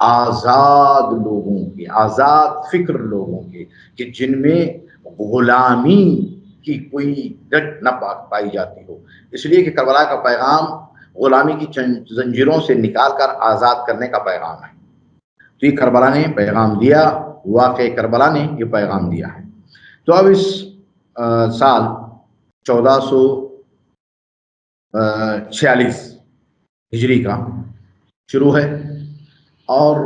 آزاد لوگوں کے، آزاد فکر لوگوں کے، کہ جن میں غلامی کی کوئی ڈٹ نہ پائی جاتی ہو. اس لیے کہ کربلا کا پیغام غلامی کی زنجیروں سے نکال کر آزاد کرنے کا پیغام ہے. تو یہ کربلا نے پیغام دیا، واقع کربلا نے یہ پیغام دیا ہے. تو اب اس سال 1446 ہجری کا شروع ہے، اور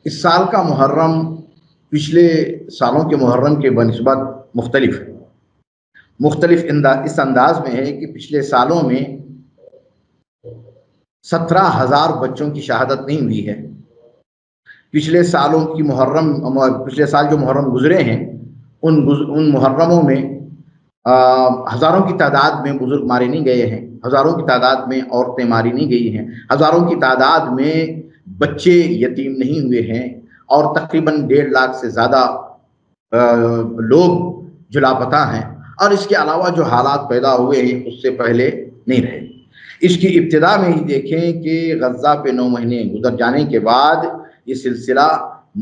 اس سال کا محرم پچھلے سالوں کے محرم کے بنسبت مختلف ہے. مختلف اس انداز میں ہے کہ پچھلے سالوں میں 17,000 بچوں کی شہادت نہیں ہوئی ہے. پچھلے سالوں کی پچھلے سال جو محرم گزرے ہیں ان محرموں میں ہزاروں کی تعداد میں بزرگ مارے نہیں گئے ہیں، ہزاروں کی تعداد میں عورتیں ماری نہیں گئی ہیں، ہزاروں کی تعداد میں بچے یتیم نہیں ہوئے ہیں، اور تقریباً 1.5 لاکھ سے زیادہ لوگ جو لاپتہ ہیں. اور اس کے علاوہ جو حالات پیدا ہوئے ہیں اس سے پہلے نہیں رہے. اس کی ابتدا میں ہی دیکھیں کہ غزہ پہ 9 مہینے گزر جانے کے بعد یہ سلسلہ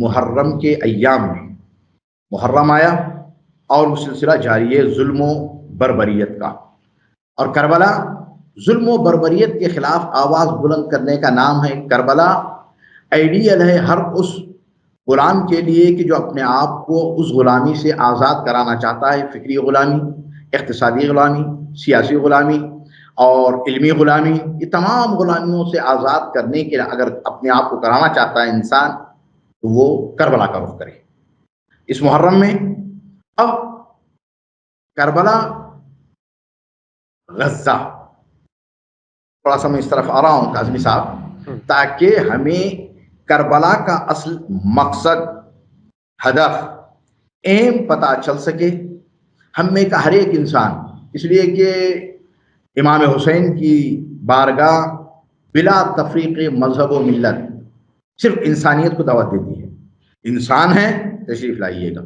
محرم کے ایام میں محرم آیا، اور وہ سلسلہ جاری ہے ظلم و بربریت کا. اور کربلا ظلم و بربریت کے خلاف آواز بلند کرنے کا نام ہے. کربلا آئیڈیل ہے ہر اس غلام کے لیے کہ جو اپنے آپ کو اس غلامی سے آزاد کرانا چاہتا ہے. فکری غلامی، اقتصادی غلامی، سیاسی غلامی اور علمی غلامی، یہ تمام غلامیوں سے آزاد کرنے کے لیے اگر اپنے آپ کو کرانا چاہتا ہے انسان تو وہ کربلا کا رخ کرے. اس محرم میں اب کربلا، غزہ، تھوڑا سا میں اس طرف آ رہا ہوں کاظمی صاحب تاکہ ہمیں کربلا کا اصل مقصد، ہدف، ایم پتہ چل سکے ہم میں کا ہر ایک انسان. اس لیے کہ امام حسین کی بارگاہ بلا تفریق مذہب و ملت صرف انسانیت کو دعوت دیتی ہے. انسان ہے، تشریف لائیے گا.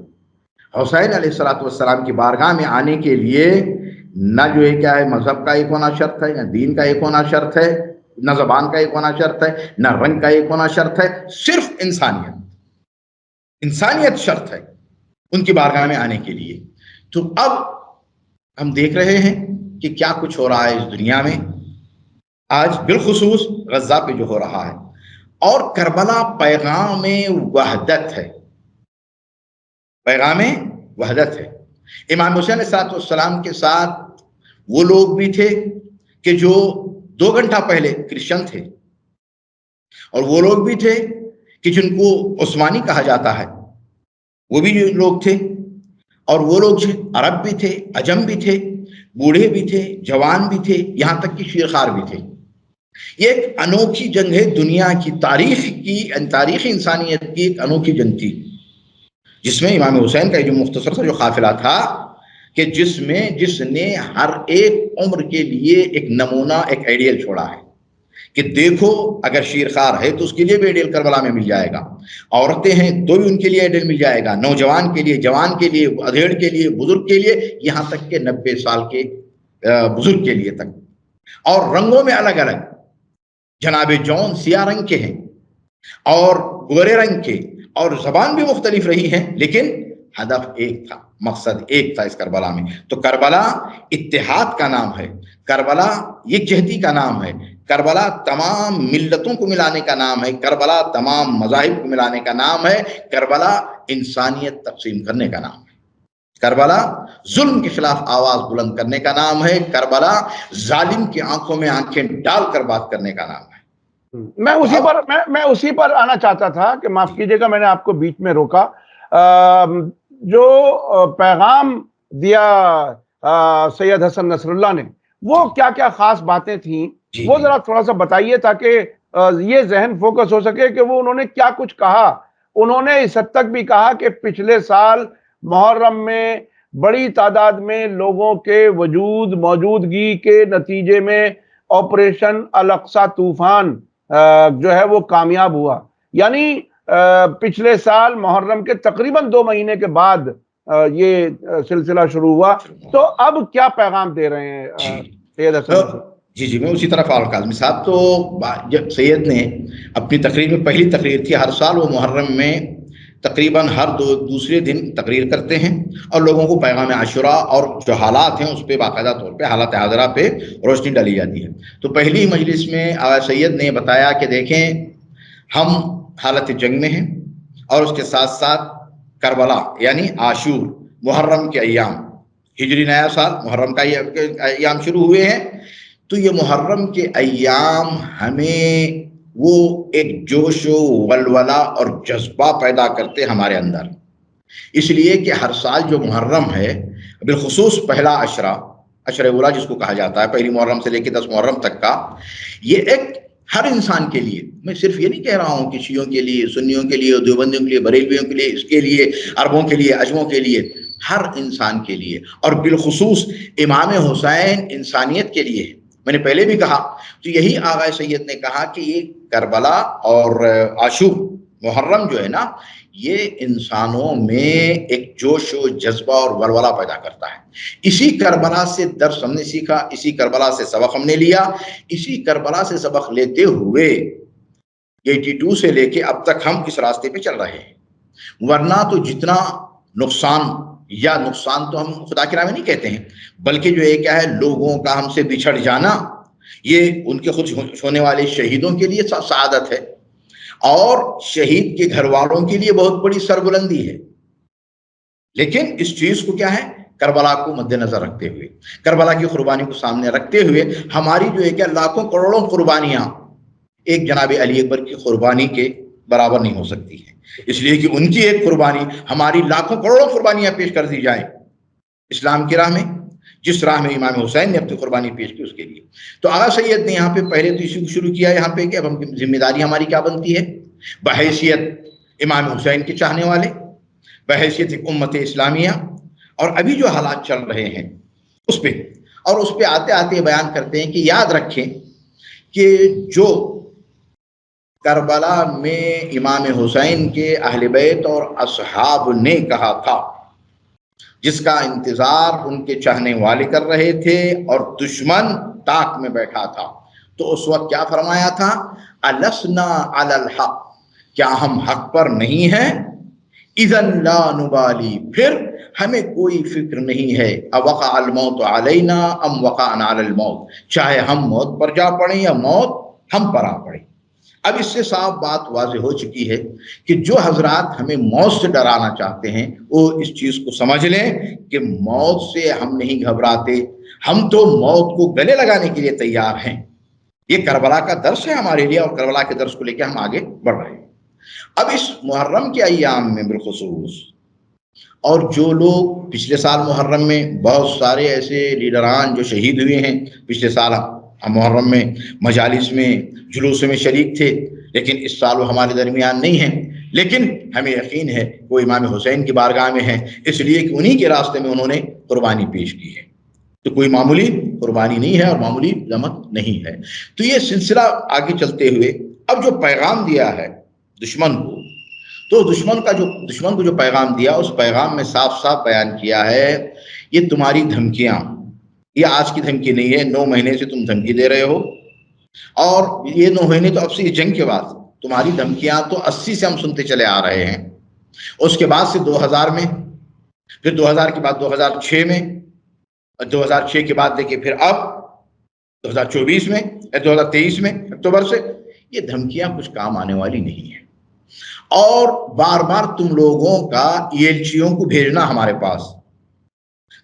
حسین علیہ السلام کی بارگاہ میں آنے کے لیے نہ جو ہے کیا ہے مذہب کا ایک ہونا شرط ہے، نہ دین کا ایک ہونا شرط ہے، نہ زبان کا ایک ہونا شرط ہے، نہ رنگ کا ایک ہونا شرط ہے. صرف انسانیت شرط ہے ان کی بارگاہ میں آنے کے لیے. تو اب ہم دیکھ رہے ہیں کہ کیا کچھ ہو رہا ہے اس دنیا میں آج، بالخصوص غزہ پہ جو ہو رہا ہے. اور کربلا پیغام وحدت ہے، پیغام وحدت ہے. امام حسین علیہ السلام کے ساتھ وہ لوگ بھی تھے کہ جو 2 گھنٹہ پہلے کرسچن تھے، اور وہ لوگ بھی تھے کہ جن کو عثمانی کہا جاتا ہے، وہ بھی لوگ تھے. اور وہ لوگ عرب بھی تھے، عجم بھی تھے، بوڑھے بھی تھے، جوان بھی تھے، یہاں تک کہ شیرخوار بھی تھے. یہ ایک انوکھی جنگ ہے، دنیا کی تاریخ انسانیت کی ایک انوکھی جنگ تھی، جس میں امام حسین کا جو مختصر سا جو قافلہ تھا کہ جس نے ہر ایک عمر کے لیے ایک نمونہ، ایک آئیڈیل چھوڑا ہے کہ دیکھو اگر شیرخوار ہے تو اس کے لیے بھی آئیڈیل کربلا میں مل جائے گا، عورتیں ہیں تو بھی ان کے لیے آئیڈیل مل جائے گا، نوجوان کے لیے، جوان کے لیے، ادھیڑ کے لیے، بزرگ کے لیے، یہاں تک کہ 90 سال کے بزرگ کے لیے تک. اور رنگوں میں الگ الگ، جناب جون سیاہ رنگ کے ہیں اور گورے رنگ کے، اور زبان بھی مختلف رہی ہے، لیکن ہدف ایک تھا، مقصد ایک تھا اس کربلا میں. تو کربلا اتحاد کا نام ہے، کربلا یکجہتی کا نام ہے، کربلا تمام ملتوں کو ملانے کا نام ہے، کربلا تمام مذاہب کو ملانے کا نام ہے، کربلا انسانیت تقسیم کرنے کا نام ہے، کربلا ظلم کے خلاف آواز بلند کرنے کا نام ہے، کربلا ظالم کی آنکھوں میں آنکھیں ڈال کر بات کرنے کا نام ہے. میں اسی پر آنا چاہتا تھا کہ معاف کیجیے گا میں نے آپ کو بیچ میں روکا. جو پیغام دیا سید حسن نصر اللہ نے، وہ کیا کیا خاص باتیں تھیں وہ ذرا تھوڑا سا بتائیے تاکہ یہ ذہن فوکس ہو سکے کہ وہ انہوں نے کیا کچھ کہا. انہوں نے اس حد تک بھی کہا کہ پچھلے سال محرم میں بڑی تعداد میں لوگوں کے موجودگی کے نتیجے میں آپریشن الاقصی طوفان جو ہے وہ کامیاب ہوا. یعنی پچھلے سال محرم کے تقریباً 2 مہینے کے بعد یہ سلسلہ شروع ہوا. تو اب کیا پیغام دے رہے ہیں سید حسن؟ جی میں اسی طرف آ رہا ہوں کاظمی صاحب. تو جب سید نے اپنی تقریر میں، پہلی تقریر تھی، ہر سال وہ محرم میں تقریباً ہر دوسرے دن تقریر کرتے ہیں اور لوگوں کو پیغام عاشورہ اور جو حالات ہیں اس پہ باقاعدہ طور پہ، حالات حاضرہ پہ روشنی ڈالی جاتی ہے. تو پہلی مجلس میں آغا سید نے بتایا کہ دیکھیں، ہم حالت جنگ میں ہیں اور اس کے ساتھ ساتھ کربلا یعنی عاشور، محرم کے ایام، ہجری نیا سال محرم کا ایام شروع ہوئے ہیں. تو یہ محرم کے ایام ہمیں وہ ایک جوش و ولولہ اور جذبہ پیدا کرتے ہمارے اندر، اس لیے کہ ہر سال جو محرم ہے، بالخصوص پہلا عشرہ اولا جس کو کہا جاتا ہے، پہلی محرم سے لے کے 10 محرم تک کا، یہ ایک ہر انسان کے لیے، میں صرف یہ نہیں کہہ رہا ہوں کہ شیعوں کے لیے، سنیوں کے لیے، دیوبندیوں کے لیے، بریلویوں کے لیے، اس کے لیے، عربوں کے لیے، عجموں کے لیے، ہر انسان کے لیے، اور بالخصوص امام حسین انسانیت کے لیے. میں نے پہلے بھی کہا، تو یہی آغا سید نے کہا کہ یہ کربلا اور عاشور، محرم جو ہے نا، یہ انسانوں میں ایک جوش و جذبہ اور ولولہ پیدا کرتا ہے. اسی کربلا سے درس ہم نے سیکھا، اسی کربلا سے سبق ہم نے لیا، اسی کربلا سے سبق لیتے ہوئے 82 سے لے کے اب تک ہم اس راستے پہ چل رہے ہیں. ورنہ تو جتنا نقصان تو ہم خدا کے نام نہیں کہتے ہیں، بلکہ جو یہ کیا ہے، لوگوں کا ہم سے بچھڑ جانا، یہ ان کے خود ہونے والے شہیدوں کے لیے سعادت ہے اور شہید کے گھر والوں کے لیے بہت بڑی سربلندی ہے. لیکن اس چیز کو کیا ہے، کربلا کو مد نظر رکھتے ہوئے، کربلا کی قربانی کو سامنے رکھتے ہوئے، ہماری جو ہے کہ لاکھوں کروڑوں قربانیاں ایک جناب علی اکبر کی قربانی کے برابر نہیں ہو سکتی ہے. اس لیے کہ ان کی ایک قربانی ہماری لاکھوں کروڑوں قربانیاں پیش کر دی جائیں اسلام کی راہ میں، جس راہ میں امام حسین نے اپنی قربانی پیش کی اس کے لیے. تو آغا سید نے یہاں پہ پہلے تو اسی کو شروع کیا یہاں پہ کہ اب ہم ذمہ داری ہماری کیا بنتی ہے بحیثیت امام حسین کے چاہنے والے، بحیثیت امت اسلامیہ، اور ابھی جو حالات چل رہے ہیں اس پہ، اور اس پہ آتے آتے بیان کرتے ہیں کہ یاد رکھیں کہ جو کربلا میں امام حسین کے اہل بیت اور اصحاب نے کہا تھا، جس کا انتظار ان کے چاہنے والے کر رہے تھے اور دشمن طاق میں بیٹھا تھا، تو اس وقت کیا فرمایا تھا؟ السنا علی الحق، کیا ہم حق پر نہیں ہیں؟ اذن لا نبالی، پھر ہمیں کوئی فکر نہیں ہے، اوقع الموت علینا ام وقعنا علی الموت، چاہے ہم موت پر جا پڑیں یا موت ہم پر آ پڑے. اب اس سے صاف بات واضح ہو چکی ہے کہ جو حضرات ہمیں موت سے ڈرانا چاہتے ہیں وہ اس چیز کو سمجھ لیں کہ موت سے ہم نہیں گھبراتے، ہم تو موت کو گلے لگانے کے لیے تیار ہیں. یہ کربلا کا درس ہے ہمارے لیے، اور کربلا کے درس کو لے کے ہم آگے بڑھ رہے ہیں. اب اس محرم کے ایام میں بالخصوص، اور جو لوگ پچھلے سال محرم میں بہت سارے ایسے لیڈران جو شہید ہوئے ہیں، پچھلے سال ہم محرم میں مجالس میں جلوس میں شریک تھے، لیکن اس سال وہ ہمارے درمیان نہیں ہیں، لیکن ہمیں یقین ہے وہ امام حسین کی بارگاہ میں ہیں، اس لیے کہ انہی کے راستے میں انہوں نے قربانی پیش کی ہے. تو کوئی معمولی قربانی نہیں ہے اور معمولی ذمت نہیں ہے. تو یہ سلسلہ آگے چلتے ہوئے اب جو پیغام دیا ہے دشمن کو، تو دشمن کو جو پیغام دیا، اس پیغام میں صاف صاف بیان کیا ہے، یہ تمہاری دھمکیاں، یہ آج کی دھمکی نہیں ہے، 9 مہینے سے تم دھمکی دے رہے ہو، اور یہ 9 مہینے تو اب سے جنگ کے بعد، تمہاری دھمکیاں تو 80 سے ہم سنتے چلے آ رہے ہیں. اس کے بعد سے 2000 میں، پھر 2000 کے بعد 2006 میں، 2006 کے بعد دیکھیں پھر اب 2024 میں، 2023 میں اکتوبر سے، یہ دھمکیاں کچھ کام آنے والی نہیں ہیں. اور بار بار تم لوگوں کا ایلچیوں کو بھیجنا ہمارے پاس،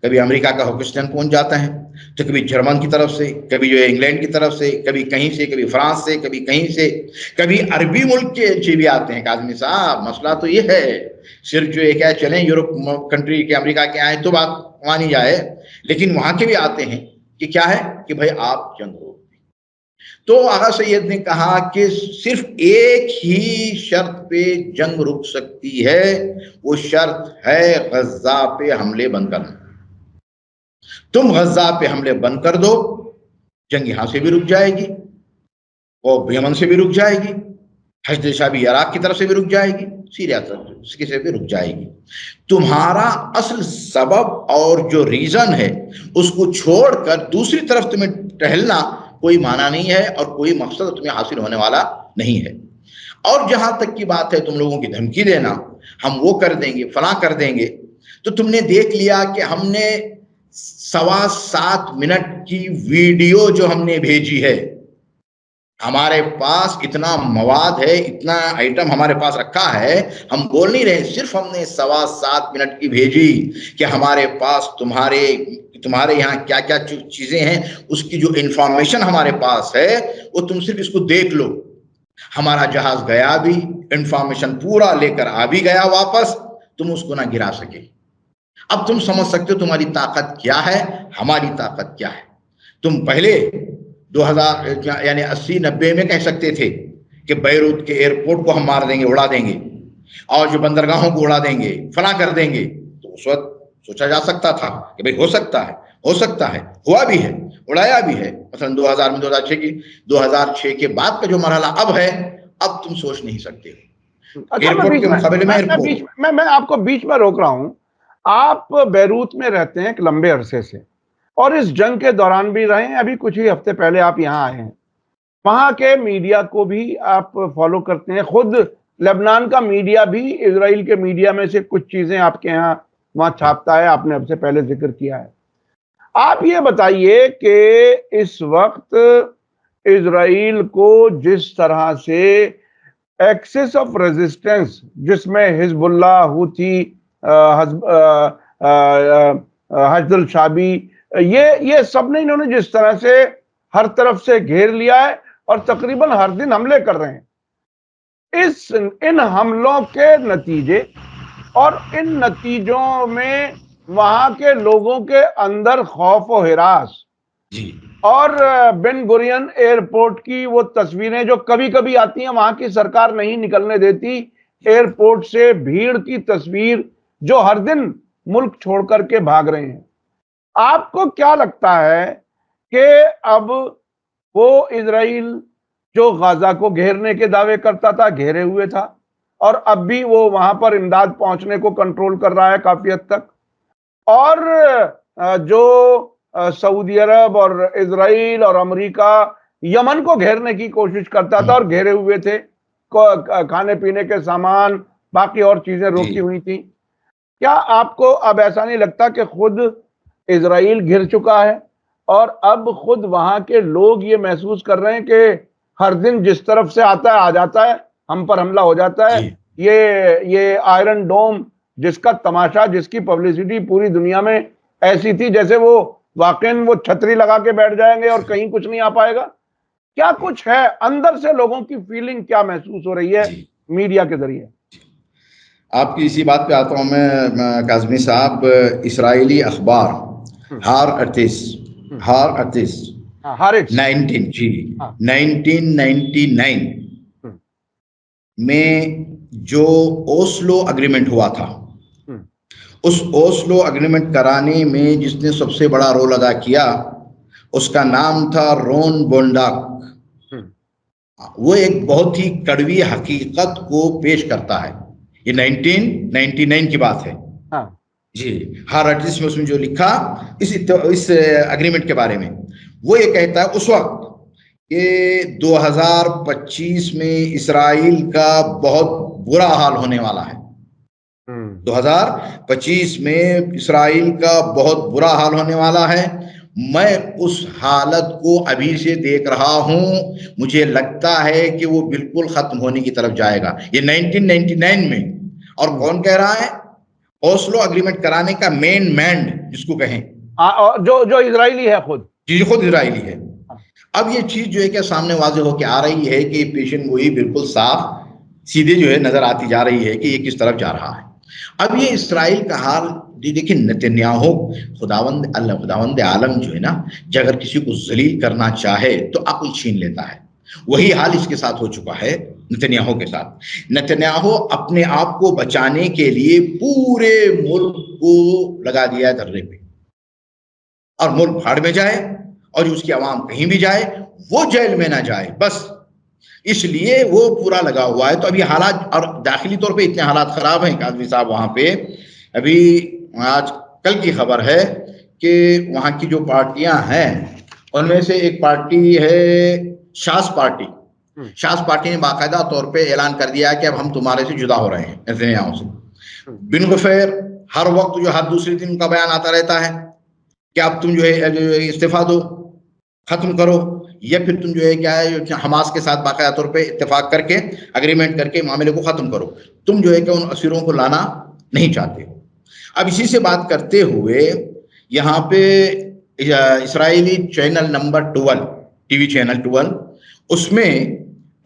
کبھی امریکہ کا حکمران پہنچ جاتا ہے، تو کبھی جرمن کی طرف سے، کبھی جو ہے انگلینڈ کی طرف سے، کبھی کہیں سے، کبھی فرانس سے، کبھی کہیں سے، کبھی عربی ملک کے ایلچی بھی آتے ہیں. کاظمی صاحب مسئلہ تو یہ ہے، صرف جو ہے کیا چلیں یورپ کنٹری کے، امریکہ کے آئیں تو بات مانی جائے، لیکن وہاں کے بھی آتے ہیں کہ کیا ہے کہ بھائی آپ جنگ ہو. تو آغا سید نے کہا کہ صرف ایک ہی شرط پہ جنگ رک سکتی ہے، وہ شرط ہے غزہ پہ حملے بند کرنا. تم غزہ پہ حملے بند کر دو، جنگ یہاں سے بھی رک جائے گی، اور یمن سے بھی رک جائے گی، حشد شعبی عراق کی طرف سے بھی رک جائے گی، سیریا سے بھی رک جائے گی. تمہارا اصل سبب اور جو ریزن ہے اس کو چھوڑ کر دوسری طرف تمہیں ٹہلنا، کوئی معنی نہیں ہے اور کوئی مقصد تمہیں حاصل ہونے والا نہیں ہے. اور جہاں تک کی بات ہے تم لوگوں کی دھمکی دینا، ہم وہ کر دیں گے، فلاں کر دیں گے، تو تم نے دیکھ لیا کہ ہم نے 7.25 منٹ کی ویڈیو جو ہم نے بھیجی ہے، ہمارے پاس اتنا مواد ہے، اتنا آئٹم ہمارے پاس رکھا ہے، ہم بول نہیں رہے، صرف ہم نے 7.25 منٹ کی بھیجی کہ ہمارے پاس تمہارے یہاں کیا کیا چیزیں ہیں، اس کی جو انفارمیشن ہمارے پاس ہے وہ تم صرف اس کو دیکھ لو. ہمارا جہاز گیا بھی، انفارمیشن پورا لے کر آ بھی گیا واپس، تم اس کو نہ گرا سکے. اب تم سمجھ سکتے ہو تمہاری طاقت کیا ہے، ہماری طاقت کیا ہے. تم پہلے 2000 یعنی 80-90 میں کہہ سکتے تھے کہ بیروت کے ایئرپورٹ کو ہم مار دیں گے، اڑا دیں گے، اور جو بندرگاہوں کو اڑا دیں گے، فلاں کر دیں گے. تو اس وقت سوچا جا سکتا تھا کہ بھئی ہو سکتا ہے، ہوا بھی ہے، اڑایا بھی ہے. مثلا 2000 میں 2006 کے بعد کا جو مرحلہ اب ہے، اب تم سوچ نہیں سکتے. اچھا، ایئرپورٹ کے مقابلے میں ایئرپورٹ. میں آپ کو بیچ میں روک رہا ہوں. آپ بیروت میں رہتے ہیں ایک لمبے عرصے سے، اور اس جنگ کے دوران بھی رہے ہیں، ابھی کچھ ہی ہفتے پہلے آپ یہاں آئے ہیں. وہاں کے میڈیا کو بھی آپ فالو کرتے ہیں، خود لبنان کا میڈیا بھی اسرائیل کے میڈیا میں سے کچھ چیزیں آپ کے یہاں وہاں چھاپتا ہے، آپ نے اب سے پہلے ذکر کیا ہے. آپ یہ بتائیے کہ اس وقت اسرائیل کو جس طرح سے ایکسس آف ریزسٹنس، جس میں حزب اللہ، ہوتی، حشد الشعبی، یہ سب نے انہوں نے جس طرح سے ہر طرف سے گھیر لیا ہے اور تقریباً ہر دن حملے کر رہے ہیں. ان حملوں کے نتیجے اور ان نتیجوں میں وہاں کے لوگوں کے اندر خوف و ہراس، جی اور بن گورین ایئرپورٹ کی وہ تصویریں جو کبھی کبھی آتی ہیں، وہاں کی سرکار نہیں نکلنے دیتی، ایئرپورٹ سے بھیڑ کی تصویر جو ہر دن ملک چھوڑ کر کے بھاگ رہے ہیں. آپ کو کیا لگتا ہے کہ اب وہ اسرائیل جو غزہ کو گھیرنے کے دعوے کرتا تھا، گھیرے ہوئے تھا، اور اب بھی وہ وہاں پر امداد پہنچنے کو کنٹرول کر رہا ہے کافی حد تک، اور جو سعودی عرب اور اسرائیل اور امریکہ یمن کو گھیرنے کی کوشش کرتا تھا اور گھیرے ہوئے تھے، کھانے پینے کے سامان، باقی اور چیزیں روکی ہوئی تھیں، کیا آپ کو اب ایسا نہیں لگتا کہ خود اسرائیل گھر چکا ہے اور اب خود وہاں کے لوگ یہ محسوس کر رہے ہیں کہ ہر دن جس طرف سے آتا ہے آ جاتا ہے، ہم پر حملہ ہو جاتا ہے؟ یہ آئرن ڈوم جس کا تماشا، جس کی پبلسٹی پوری دنیا میں ایسی تھی جیسے وہ واقعاً وہ چھتری لگا کے بیٹھ جائیں گے اور کہیں کچھ نہیں آ پائے گا، کیا کچھ ہے اندر سے؟ لوگوں کی فیلنگ کیا محسوس ہو رہی ہے میڈیا کے ذریعے؟ آپ کی اسی بات پہ آتا ہوں میں کاظمی صاحب. اسرائیلی اخبار ہارتس ہارٹس 1999 میں جو اوسلو اگریمنٹ ہوا تھا، اس اوسلو اگریمنٹ کرانے میں جس نے سب سے بڑا رول ادا کیا، اس کا نام تھا رون بونڈاک. وہ ایک بہت ہی کڑوی حقیقت کو پیش کرتا ہے. یہ 1999 کی بات ہے. جی ہارٹس میں اس میں جو لکھا اس اگریمنٹ کے بارے میں، وہ یہ کہتا ہے اس وقت کہ 2025 میں اسرائیل کا بہت برا حال ہونے والا ہے. 2025 میں اسرائیل کا بہت برا حال ہونے والا ہے. میں اس حالت کو ابھی سے دیکھ رہا ہوں، مجھے لگتا ہے کہ وہ بالکل ختم ہونے کی طرف جائے گا. یہ 1999 میں. اور کون کہہ رہا ہے؟ اوسلو اگریمنٹ کرانے کا مین مین جس کو کہیں، جو اسرائیلی ہے، خود اسرائیلی ہے. اب یہ چیز جو ہے کہ سامنے واضح ہو کے آ رہی ہے کہ پیشن گوئی بالکل صاف سیدھے جو ہے نظر آتی جا رہی ہے کہ یہ کس طرف جا رہا ہے. اب یہ اسرائیل کا حال دیکھیں، نتنیاہو خداوند عالم جو ہے نا، اگر کسی کو ذلیل کرنا چاہے تو عقل چھین لیتا ہے. وہی حال اس کے ساتھ ہو چکا ہے نتنیاہو کے ساتھ. نتنیاہو اپنے آپ کو بچانے کے لیے پورے ملک کو لگا دیا ہے دھرے پہ، اور ملک بھاڑ میں جائے اور اس کی عوام کہیں بھی جائے، وہ جیل میں نہ جائے، بس اس لیے وہ پورا لگا ہوا ہے. تو ابھی حالات اور داخلی طور پہ اتنے حالات خراب ہیں کاظمی صاحب وہاں پہ. ابھی آج کل کی خبر ہے کہ وہاں کی جو پارٹیاں ہیں ان میں سے ایک پارٹی ہے شاس پارٹی. شاس پارٹی نے باقاعدہ طور پہ اعلان کر دیا کہ اب ہم تمہارے سے جدا ہو رہے ہیں نتنیاہو سے. بن غفیر ہر وقت جو ہر دوسرے دن کا بیان آتا رہتا ہے کہ اب تم جو ہے استعفیٰ دو، ختم کرو، یا پھر تم جو ہے کیا ہے حماس کے ساتھ باقاعدہ طور پہ اتفاق کر کے اگریمنٹ کر کے معاملے کو ختم کرو. تم جو ہے کہ ان اسیروں کو لانا نہیں چاہتے. اب اسی سے بات کرتے ہوئے یہاں پہ اسرائیلی channel number 12 T V channel 12 اس میں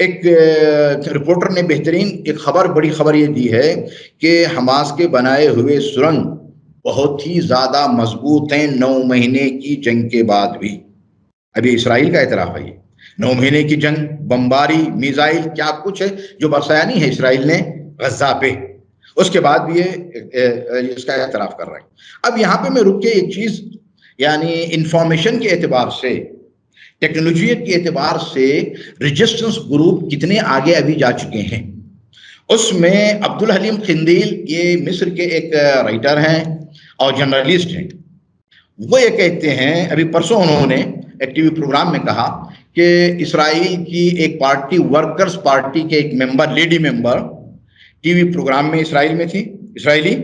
ایک رپورٹر نے بہترین ایک بڑی خبر یہ دی ہے کہ حماس کے بنائے ہوئے سرنگ بہت ہی زیادہ مضبوط ہیں 9 مہینے کی جنگ کے بعد بھی. ابھی اسرائیل کا اعتراف ہے، یہ 9 مہینے کی جنگ، بمباری، میزائل، کیا کچھ ہے جو برسایا نہیں ہے اسرائیل نے غزہ پہ، اس کے بعد بھی یہ اس کا اعتراف کر رہے ہیں. اب یہاں پہ میں رک کے ایک چیز، یعنی انفارمیشن کے اعتبار سے، ٹیکنالوجی کے اعتبار سے ریزسٹنس گروپ کتنے آگے ابھی جا چکے ہیں. اس میں عبدالحلیم قندیل یہ مصر کے ایک رائٹر ہیں اور جرنلسٹ ہیں. وہ یہ کہتے ہیں، ابھی پرسوں انہوں نے ایک ٹی وی پروگرام میں کہا کہ اسرائیل کی ایک پارٹی ورکرز پارٹی کے ایک ممبر، لیڈی ممبر ٹی وی پروگرام میں اسرائیل میں تھی، اسرائیلی،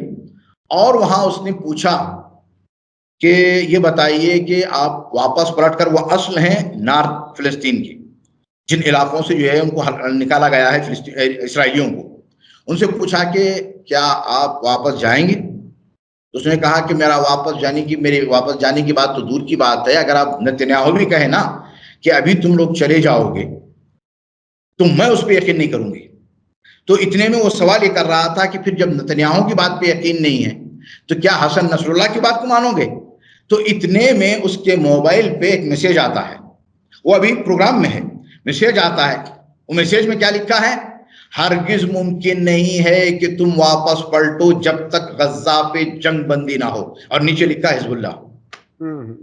اور وہاں اس نے پوچھا کہ یہ بتائیے کہ آپ واپس پلٹ کر، وہ اصل ہیں نارتھ فلسطین کی، جن علاقوں سے جو ہے ان کو نکالا گیا ہے اسرائیلیوں کو، ان سے پوچھا کہ کیا آپ واپس جائیں گے؟ اس نے کہا کہ میرے واپس جانے کی بات تو دور کی بات ہے، اگر آپ نتنیاہو بھی کہیں نا کہ ابھی تم لوگ چلے جاؤ گے تو میں اس پہ یقین نہیں کروں گی. تو اتنے میں وہ سوال یہ کر رہا تھا کہ پھر جب نتنیاہو کی بات پہ یقین نہیں ہے تو کیا حسن نصر اللہ کی بات کو مانو گے؟ تو اتنے میں اس کے موبائل پہ ایک میسیج آتا ہے، وہ ابھی پروگرام میں ہے، میسیج آتا ہے. وہ میسیج میں کیا لکھا ہے؟ ہرگز ممکن نہیں ہے کہ تم واپس پلٹو جب تک غزہ پہ جنگ بندی نہ ہو، اور نیچے لکھا ہے حزب اللہ.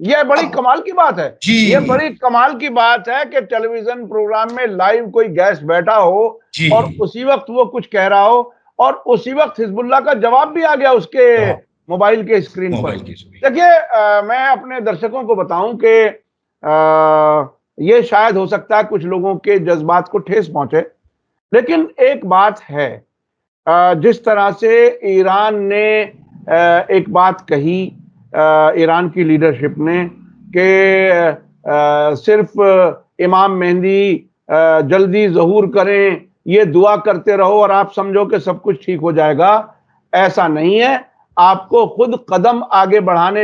یہ بڑی کمال کی بات ہے. جی یہ بڑی کمال کی بات ہے کہ ٹیلی ویژن پروگرام میں لائیو کوئی گیسٹ بیٹھا ہو جی اور اسی وقت وہ کچھ کہہ رہا ہو، اور اسی وقت حزب اللہ کا جواب بھی آ گیا اس کے موبائل کے اسکرین پر. دیکھیے، میں اپنے درشکوں کو بتاؤں کہ یہ شاید ہو سکتا ہے کچھ لوگوں کے جذبات کو ٹھیس پہنچے، لیکن ایک بات ہے، جس طرح سے ایران نے ایک بات کہی، ایران کی لیڈرشپ نے، کہ صرف امام مہدی جلدی ظہور کریں، یہ دعا کرتے رہو اور آپ سمجھو کہ سب کچھ ٹھیک ہو جائے گا. ایسا نہیں ہے، آپ کو خود قدم آگے بڑھانے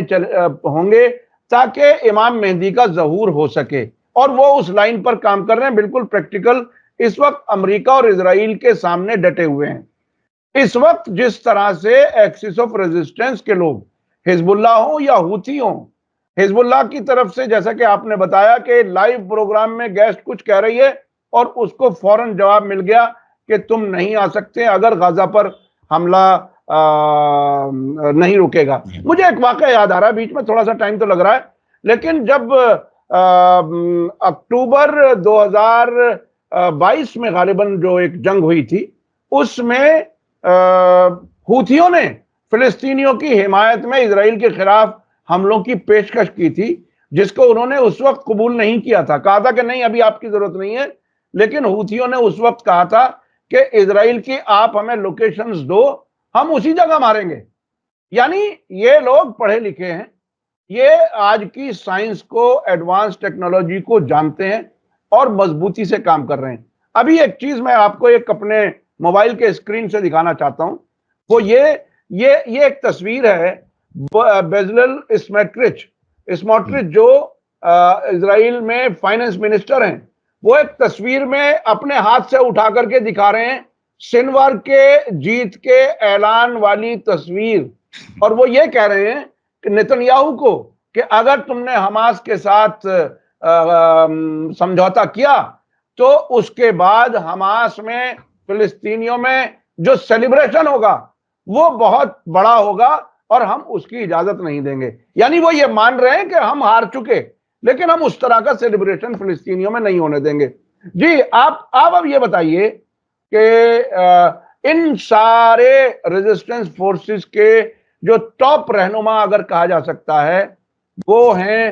ہوں گے تاکہ امام مہدی کا ظہور ہو سکے، اور وہ اس لائن پر کام کر رہے ہیں، بالکل پریکٹیکل. اس وقت امریکہ اور اسرائیل کے سامنے ڈٹے ہوئے ہیں. اس وقت جس طرح سے ایکسس آف ریزسٹنس کے لوگ، حزب اللہ ہوں یا ہوتی ہوں، حزب اللہ کی طرف سے جیسا کہ آپ نے بتایا کہ لائیو پروگرام میں گیسٹ کچھ کہہ رہی ہے اور اس کو فوراً جواب مل گیا کہ تم نہیں آ سکتے اگر غزہ پر حملہ نہیں رکے گا. مجھے ایک واقعہ یاد آ رہا ہے، بیچ میں تھوڑا سا ٹائم تو لگ رہا ہے، لیکن جب اکتوبر 2022 میں غالباً جو ایک جنگ ہوئی تھی، اس میں ہوتھیوں نے فلسطینیوں کی حمایت میں اسرائیل کے خلاف حملوں کی پیشکش کی تھی، جس کو انہوں نے اس وقت قبول نہیں کیا تھا. کہا تھا کہ نہیں، ابھی آپ کی ضرورت نہیں ہے، لیکن ہوتھیوں نے اس وقت کہا تھا کہ اسرائیل کی آپ ہمیں لوکیشنز دو، ہم اسی جگہ ماریں گے. یعنی یہ لوگ پڑھے لکھے ہیں، یہ آج کی سائنس کو، ایڈوانس ٹیکنالوجی کو جانتے ہیں اور مضبوطی سے کام کر رہے ہیں. ابھی ایک چیز میں آپ کو ایک اپنے موبائل کے اسکرین سے دکھانا چاہتا ہوں، وہ یہ ایک تصویر ہے بیزلل اسموٹرچ جو اسرائیل میں فائننس منسٹر ہیں. وہ ایک تصویر میں اپنے ہاتھ سے اٹھا کر کے دکھا رہے ہیں، سنوار کے جیت کے اعلان والی تصویر، اور وہ یہ کہہ رہے ہیں کہ نتنیاہو کو کہ اگر تم نے حماس کے ساتھ سمجھوتا کیا تو اس کے بعد حماس میں، فلسطینیوں میں جو سیلیبریشن ہوگا وہ بہت بڑا ہوگا اور ہم اس کی اجازت نہیں دیں گے. یعنی وہ یہ مان رہے ہیں کہ ہم ہار چکے، لیکن ہم اس طرح کا سیلیبریشن فلسطینیوں میں نہیں ہونے دیں گے. جی آپ اب یہ بتائیے کہ ان سارے ریزسٹنس فورسز کے جو ٹاپ رہنما اگر کہا جا سکتا ہے، وہ ہیں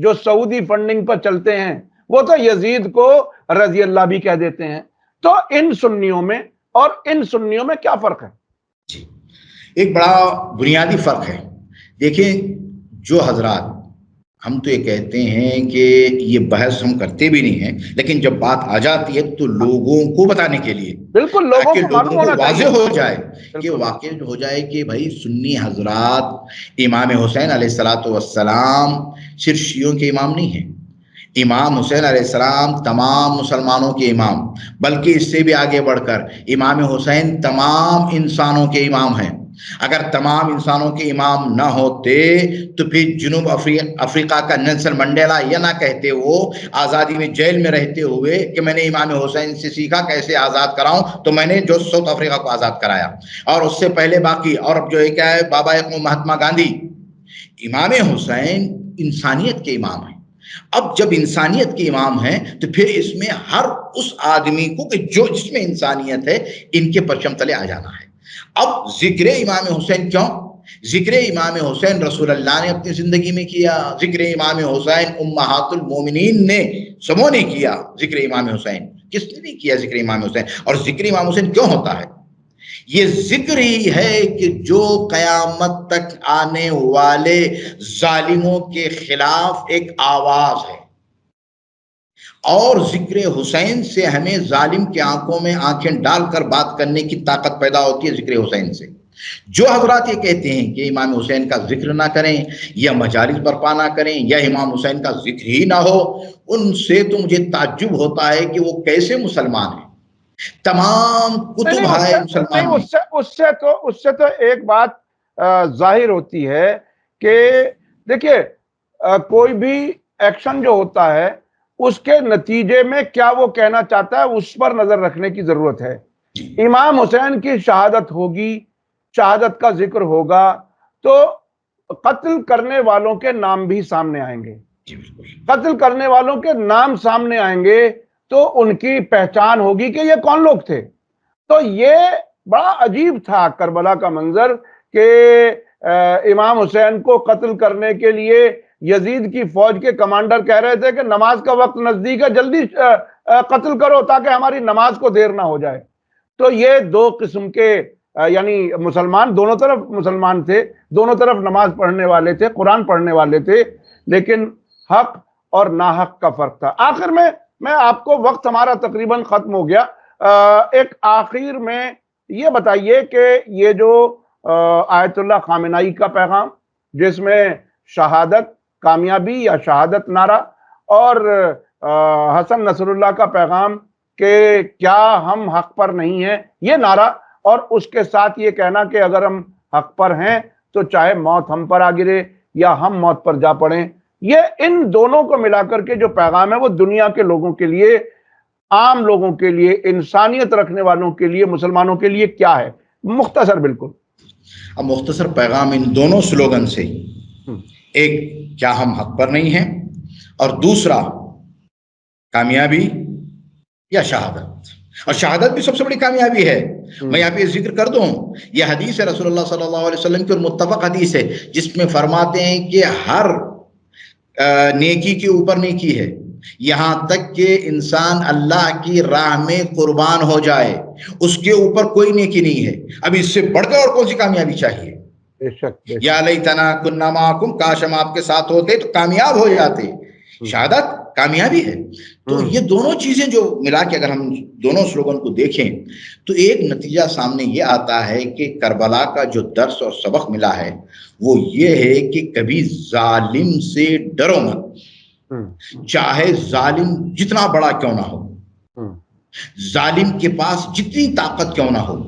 جو سعودی فنڈنگ پر چلتے ہیں وہ تو یزید کو رضی اللہ بھی کہہ دیتے ہیں. تو ان سنیوں میں اور ان سنیوں میں کیا فرق ہے؟ جی، ایک بڑا بنیادی فرق ہے. دیکھیں، جو حضرات ہم تو یہ کہتے ہیں کہ یہ بحث ہم کرتے بھی نہیں ہیں، لیکن جب بات آ جاتی ہے تو لوگوں کو بتانے کے لیے، بالکل لوگوں تاکہ کو معلوم لوگوں ہونا کو واضح چاہیے. ہو جائے کہ بالکل. واقع ہو جائے کہ بھائی سنی حضرات امام حسین علیہ الصلوۃ والسلام صرف شیعوں کے امام نہیں ہیں. امام حسین علیہ السلام تمام مسلمانوں کے امام، بلکہ اس سے بھی آگے بڑھ کر امام حسین تمام انسانوں کے امام ہیں. اگر تمام انسانوں کے امام نہ ہوتے تو پھر جنوب افریقہ کا نیلسن منڈیلا یہ نہ کہتے وہ آزادی میں جیل میں رہتے ہوئے کہ میں نے امام حسین سے سیکھا کیسے آزاد کراؤں، تو میں نے جو ساؤتھ افریقہ کو آزاد کرایا. اور اس سے پہلے باقی اور جو ہے کیا ہے، بابا مہاتما گاندھی. امام حسین انسانیت کے امام ہیں. اب جب انسانیت کے امام ہیں تو پھر اس میں ہر اس آدمی کو کہ جو جس میں انسانیت ہے ان کے پرچم تلے آ جانا ہے. اب ذکر امام حسین کیوں؟ ذکر امام حسین رسول اللہ نے اپنی زندگی میں کیا. ذکر امام حسین امہات المومنین نے سبوں نے کیا. ذکر امام حسین کس نے نہیں کیا؟ ذکر امام حسین. اور ذکر امام حسین کیوں ہوتا ہے؟ یہ ذکر ہی ہے کہ جو قیامت تک آنے والے ظالموں کے خلاف ایک آواز ہے. اور ذکر حسین سے ہمیں ظالم کی آنکھوں میں آنکھیں ڈال کر بات کرنے کی طاقت پیدا ہوتی ہے. ذکر حسین سے جو حضرات یہ کہتے ہیں کہ امام حسین کا ذکر نہ کریں یا مجالس برپا نہ کریں یا امام حسین کا ذکر ہی نہ ہو، ان سے تو مجھے تعجب ہوتا ہے کہ وہ کیسے مسلمان ہیں. تمام کتب ہے مسلمان میں. اس سے تو ایک بات ظاہر ہوتی ہے کہ دیکھیے کوئی بھی ایکشن جو ہوتا ہے اس کے نتیجے میں کیا وہ کہنا چاہتا ہے اس پر نظر رکھنے کی ضرورت ہے. امام حسین کی شہادت ہوگی، شہادت کا ذکر ہوگا تو قتل کرنے والوں کے نام بھی سامنے آئیں گے. قتل کرنے والوں کے نام سامنے آئیں گے تو ان کی پہچان ہوگی کہ یہ کون لوگ تھے. تو یہ بڑا عجیب تھا کربلا کا منظر کہ امام حسین کو قتل کرنے کے لیے یزید کی فوج کے کمانڈر کہہ رہے تھے کہ نماز کا وقت نزدیک ہے، جلدی قتل کرو تاکہ ہماری نماز کو دیر نہ ہو جائے. تو یہ دو قسم کے یعنی مسلمان دونوں طرف مسلمان تھے، دونوں طرف نماز پڑھنے والے تھے، قرآن پڑھنے والے تھے، لیکن حق اور ناحق کا فرق تھا. آخر میں آپ کو وقت ہمارا تقریباً ختم ہو گیا. ایک آخر میں یہ بتائیے کہ یہ جو آیت اللہ خامنائی کا پیغام جس میں شہادت کامیابی یا شہادت نعرہ اور حسن نصر اللہ کا پیغام کہ کیا ہم حق پر نہیں ہیں یہ نعرہ، اور اس کے ساتھ یہ کہنا کہ اگر ہم حق پر ہیں تو چاہے موت ہم پر آ گرے یا ہم موت پر جا پڑیں، یہ ان دونوں کو ملا کر کے جو پیغام ہے وہ دنیا کے لوگوں کے لیے، عام لوگوں کے لیے، انسانیت رکھنے والوں کے لیے، مسلمانوں کے لیے کیا ہے؟ مختصر بالکل. اب مختصر پیغام ان دونوں سلوگن سے، ایک کیا ہم حق پر نہیں ہیں، اور دوسرا کامیابی یا شہادت. اور شہادت بھی سب سے بڑی کامیابی ہے. میں یہاں پہ ذکر کر دوں، یہ حدیث ہے رسول اللہ صلی اللہ علیہ وسلم کی اور متفق حدیث ہے جس میں فرماتے ہیں کہ ہر نیکی کے اوپر نیکی ہے، یہاں تک کہ انسان اللہ کی راہ میں قربان ہو جائے اس کے اوپر کوئی نیکی نہیں ہے. اب اس سے بڑھ کر اور کون سی کامیابی چاہیے؟ یا لیتنا کنا معکم، کاش ہم آپ کے ساتھ ہوتے تو کامیاب ہو جاتے. شہادت کامیابی ہے. تو یہ دونوں چیزیں جو ملا کے اگر ہم دونوں سلوگن کو دیکھیں تو ایک نتیجہ سامنے یہ آتا ہے کہ کربلا کا جو درس اور سبق ملا ہے وہ یہ ہے کہ کبھی ظالم سے ڈرو مت، چاہے ظالم جتنا بڑا کیوں نہ ہو، ظالم کے پاس جتنی طاقت کیوں نہ ہو،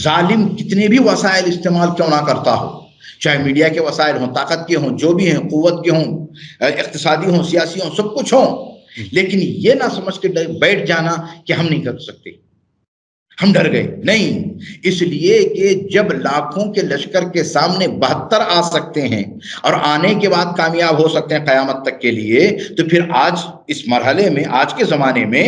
ظالم کتنے بھی وسائل استعمال کیوں نہ کرتا ہو، چاہے میڈیا کے وسائل ہوں، طاقت کے ہوں، جو بھی ہیں، قوت کے ہوں، اقتصادی ہوں، سیاسی ہوں، سب کچھ ہوں، لیکن یہ نہ سمجھ کے بیٹھ جانا کہ ہم نہیں کر سکتے، ہم ڈر گئے. نہیں، اس لیے کہ جب لاکھوں کے لشکر کے سامنے 72 آ سکتے ہیں اور آنے کے بعد کامیاب ہو سکتے ہیں قیامت تک کے لیے، تو پھر آج اس مرحلے میں، آج کے زمانے میں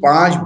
5